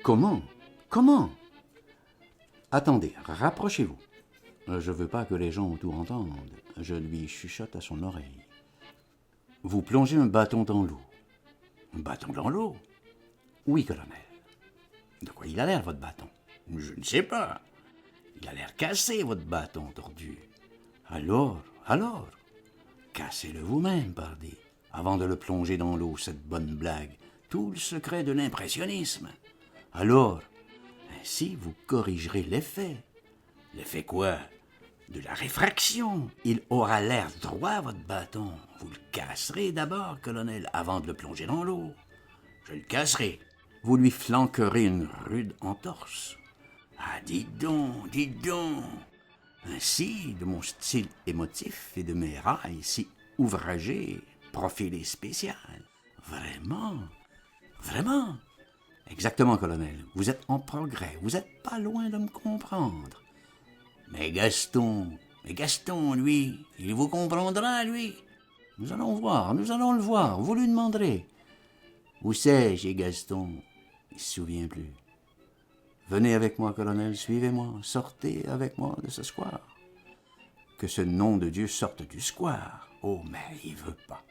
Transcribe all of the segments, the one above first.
Comment? Comment? Attendez, rapprochez-vous. Je veux pas que les gens autour entendent. Je lui chuchote à son oreille. Vous plongez un bâton dans l'eau. Un bâton dans l'eau? Oui, colonel. De quoi il a l'air, votre bâton? Je ne sais pas. Il a l'air cassé, votre bâton tordu. Alors, cassez-le vous-même, pardi, avant de le plonger dans l'eau, cette bonne blague. Tout le secret de l'impressionnisme. Alors, ainsi vous corrigerez l'effet. L'effet quoi? De la réfraction. Il aura l'air droit, votre bâton. Vous le casserez d'abord, colonel, avant de le plonger dans l'eau. Je le casserai. Vous lui flanquerez une rude entorse. Ah, dites donc, dites donc. Ainsi, de mon style émotif et de mes rails si ouvragés, profilés spécial. Vraiment, vraiment. Exactement, colonel. Vous êtes en progrès. Vous êtes pas loin de me comprendre. Mais Gaston, lui, il vous comprendra, lui. Nous allons voir, nous allons le voir. Vous lui demanderez. Où c'est, chez Gaston? Il se souvient plus. Venez avec moi, colonel, suivez-moi, sortez avec moi de ce square. Que ce nom de Dieu sorte du square. Oh, mais il veut pas.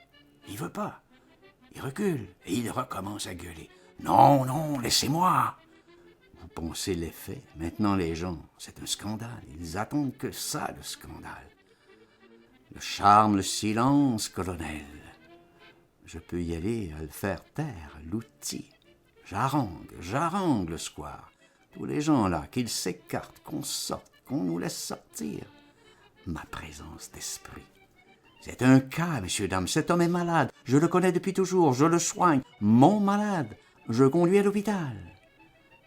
Il veut pas. Il recule et il recommence à gueuler. Non, non, laissez-moi. Vous pensez l'effet. Maintenant, les gens, c'est un scandale. Ils attendent que ça, le scandale. Le charme, le silence, colonel. Je peux y aller à le faire taire, l'outil. J'arrange le square. Tous les gens là, qu'ils s'écartent, qu'on sorte, qu'on nous laisse sortir. Ma présence d'esprit. C'est un cas, messieurs, dames, cet homme est malade. Je le connais depuis toujours, je le soigne. Mon malade, je le conduis à l'hôpital.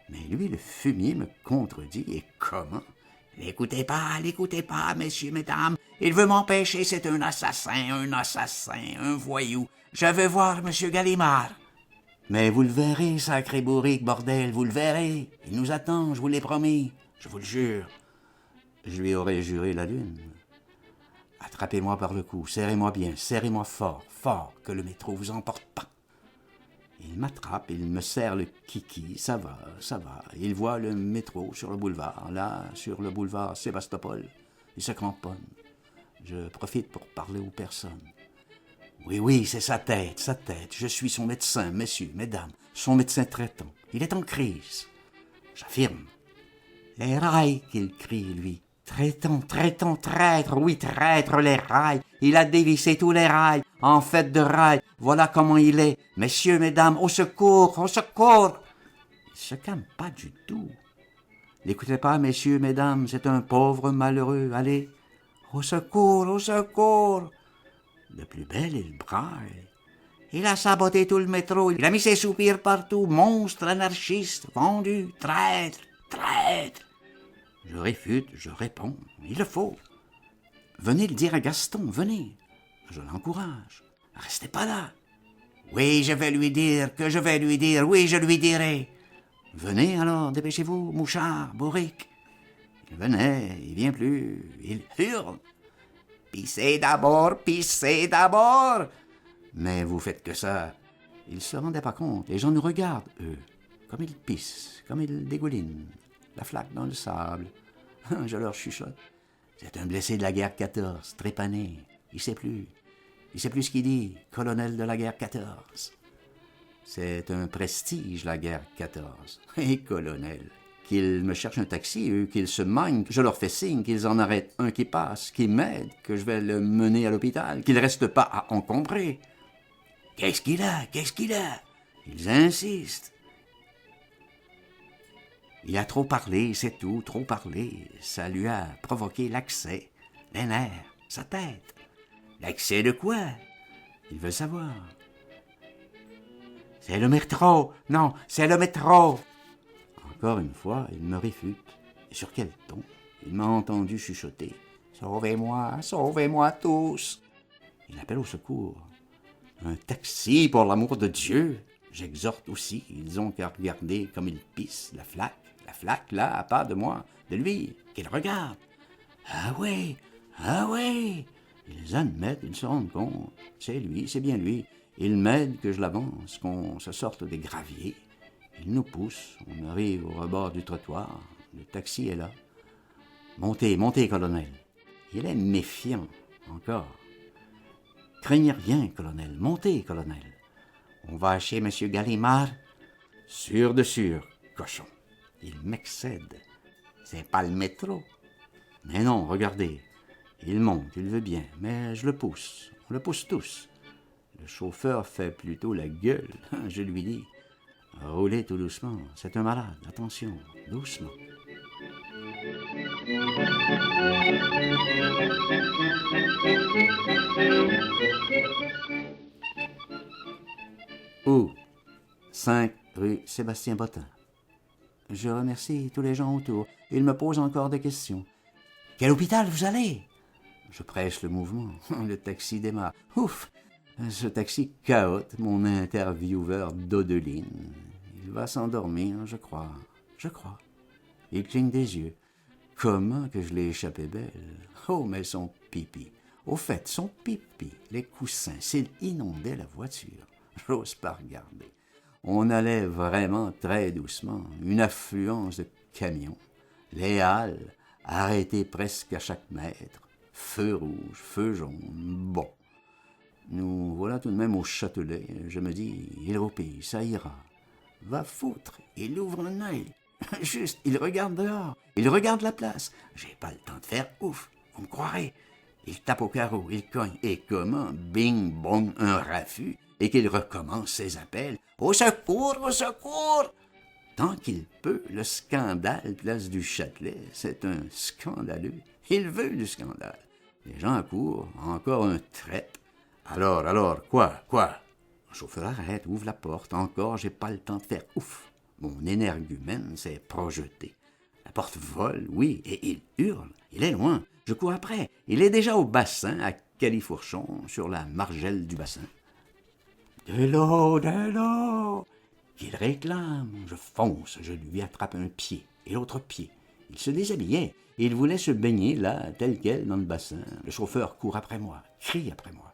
Mais lui, le fumier, me contredit, et comment? L'écoutez pas, messieurs, mesdames. Il veut m'empêcher, c'est un assassin, un voyou. Je veux voir monsieur Gallimard. Mais vous le verrez, sacré bourrique, bordel, vous le verrez. Il nous attend, je vous l'ai promis, je vous le jure. Je lui aurais juré la lune. Attrapez-moi par le cou, serrez-moi bien, serrez-moi fort, fort, que le métro vous emporte pas. Il m'attrape, il me serre le kiki, ça va. Il voit le métro sur le boulevard, là, sur le boulevard Sébastopol. Il se cramponne. Je profite pour parler aux personnes. Oui, c'est sa tête. Je suis son médecin, messieurs, mesdames, son médecin traitant. Il est en crise. J'affirme. Les rails, qu'il crie, lui. Traître, oui, traître, les rails. Il a dévissé tous les rails, en fait de rails. Voilà comment il est. Messieurs, mesdames, au secours, au secours. Il se calme pas du tout. N'écoutez pas, messieurs, mesdames, c'est un pauvre malheureux. Allez, au secours, au secours. De plus belle, il braille. Il a saboté tout le métro, il a mis ses soupirs partout. Monstre, anarchiste, vendu, traître. Je réfute, je réponds, il le faut. Venez le dire à Gaston, venez. Je l'encourage. Restez pas là. Oui, je vais lui dire, oui, je lui dirai. Venez alors, dépêchez-vous, mouchard, bourrique. Il venait, il vient plus, il hurle. Pissez d'abord. Mais vous faites que ça. Ils ne se rendaient pas compte. Les gens nous regardent, eux. Comme ils pissent, comme ils dégoulinent. La flaque dans le sable. Je leur chuchote. C'est un blessé de la guerre 14, trépané. Il sait plus ce qu'il dit. Colonel de la guerre 14. C'est un prestige, la guerre 14. Et colonel. Qu'ils me cherchent un taxi, eux, qu'ils se manquent, je leur fais signe, qu'ils en arrêtent un qui passe, qui m'aide, que je vais le mener à l'hôpital, qu'il ne reste pas à encombrer. Qu'est-ce qu'il a? Ils insistent. Il a trop parlé, c'est tout, trop parlé. Ça lui a provoqué l'accès, les nerfs, sa tête. L'accès de quoi? Il veut savoir. C'est le métro. Non, c'est le métro. Encore une fois, il me réfute. Et sur quel ton? Il m'a entendu chuchoter. Sauvez-moi tous. Il appelle au secours. Un taxi, pour l'amour de Dieu. J'exhorte aussi, ils ont qu'à regarder comme il pisse, la flaque, là, à part de moi, de lui, qu'il regarde. Ah ouais. Ils admettent, ils se rendent compte. C'est lui, c'est bien lui. Il m'aide que je l'avance, qu'on se sorte des graviers. Il nous pousse, on arrive au rebord du trottoir, le taxi est là. Montez, montez, colonel. Il est méfiant, encore. Craignez rien, colonel, montez, colonel. On va chez M. Gallimard. Sûr de sûr, cochon. Il m'excède. C'est pas le métro. Mais non, regardez. Il monte, il veut bien, mais je le pousse. On le pousse tous. Le chauffeur fait plutôt la gueule. Je lui dis, roulez tout doucement. C'est un malade. Attention, doucement. Où? 5 rue Sébastien Bottin. Je remercie tous les gens autour. Ils me posent encore des questions. Quel hôpital vous allez? Je prêche le mouvement. Le taxi démarre. Ouf! Ce taxi caote mon intervieweur Dodeline. Il va s'endormir, je crois. Je crois. Il cligne des yeux. Comment que je l'ai échappé belle. Oh, mais son pipi. Au fait, son pipi, les coussins, s'il inondait la voiture. J'ose pas regarder. On allait vraiment très doucement. Une affluence de camions. Les halles, arrêtées presque à chaque mètre. Feu rouge, feu jaune. Bon. Nous voilà tout de même au Châtelet. Je me dis, il repille, ça ira. Va foutre, il ouvre un œil. Juste, il regarde dehors, il regarde la place. J'ai pas le temps de faire ouf, vous me croirez. Il tape au carreau, il cogne, et comment, bing, bong, un raffut, et qu'il recommence ses appels. Au secours, au secours! Tant qu'il peut, le scandale place du Châtelet, c'est un scandaleux. Il veut du scandale. Les gens accourent, encore un traite. Alors, quoi? Le chauffeur arrête, ouvre la porte. Encore, j'ai pas le temps de faire ouf. Mon énergumène s'est projeté. La porte vole, oui, et il hurle. Il est loin. Je cours après. Il est déjà au bassin, à Califourchon, sur la margelle du bassin. De l'eau! Il réclame. Je fonce, je lui attrape un pied et l'autre pied. Il se déshabillait. Il voulait se baigner là, tel quel, dans le bassin. Le chauffeur court après moi, crie après moi.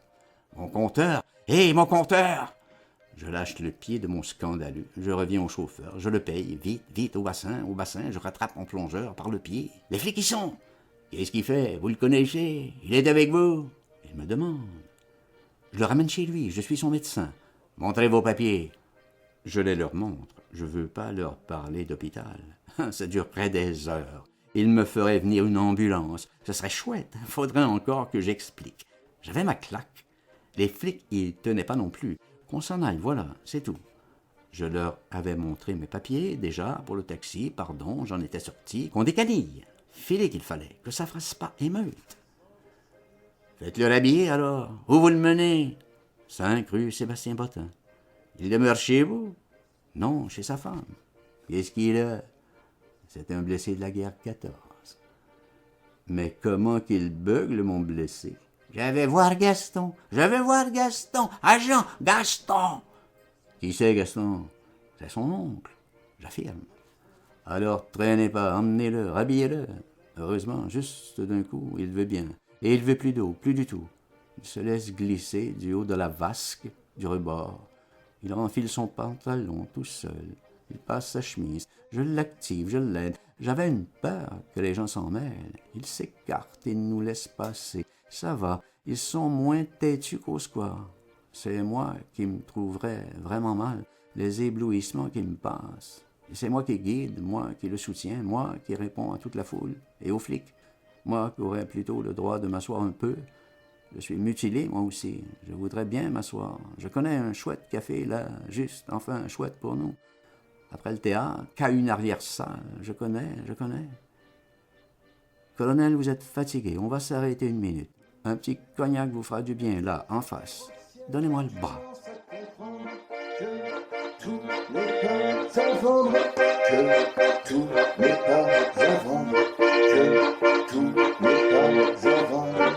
Mon compteur! Hé, mon compteur! Je lâche le pied de mon scandaleux. Je reviens au chauffeur. Je le paye. Vite, au bassin. Je rattrape mon plongeur par le pied. Les flics y sont. Qu'est-ce qu'il fait? Vous le connaissez? Il est avec vous? Il me demande. Je le ramène chez lui. Je suis son médecin. Montrez vos papiers. Je les leur montre. Je veux pas leur parler d'hôpital. Ça durerait des heures. Il me ferait venir une ambulance. Ce serait chouette. Faudrait encore que j'explique. J'avais ma claque. Les flics, ils tenaient pas non plus. Qu'on s'en aille, voilà, c'est tout. Je leur avais montré mes papiers, déjà, pour le taxi, pardon, j'en étais sorti. Qu'on décanille. Filez qu'il fallait, que ça fasse pas émeute. Faites-le rhabiller, alors. Où vous le menez? 5 rue Sébastien Bottin. Il demeure chez vous? Non, chez sa femme. Qu'est-ce qu'il a? C'est un blessé de la guerre 14. Mais comment qu'il bugle, mon blessé? Je vais voir Gaston. Agent, Gaston! Qui c'est, Gaston? C'est son oncle, j'affirme. Alors, traînez pas, emmenez-le, rhabillez-le. Heureusement, juste d'un coup, il veut bien. Et il veut plus d'eau, plus du tout. Il se laisse glisser du haut de la vasque du rebord. Il renfile son pantalon tout seul. Il passe sa chemise. Je l'active, je l'aide. J'avais une peur que les gens s'en mêlent. Il s'écarte et nous laisse passer. Ça va, ils sont moins têtus qu'au square. C'est moi qui me trouverais vraiment mal, les éblouissements qui me passent. Et c'est moi qui guide, moi qui le soutiens, moi qui réponds à toute la foule et aux flics. Moi qui aurais plutôt le droit de m'asseoir un peu. Je suis mutilé, moi aussi. Je voudrais bien m'asseoir. Je connais un chouette café, là, juste, enfin, chouette pour nous. Après le théâtre, qu'à une arrière-salle. Je connais. Colonel, vous êtes fatigué. On va s'arrêter une minute. Un petit cognac vous fera du bien, là, en face. Donnez-moi le bras. Tout n'est pas à vendre, que tout n'est pas à vendre, que tout n'est pas à vendre.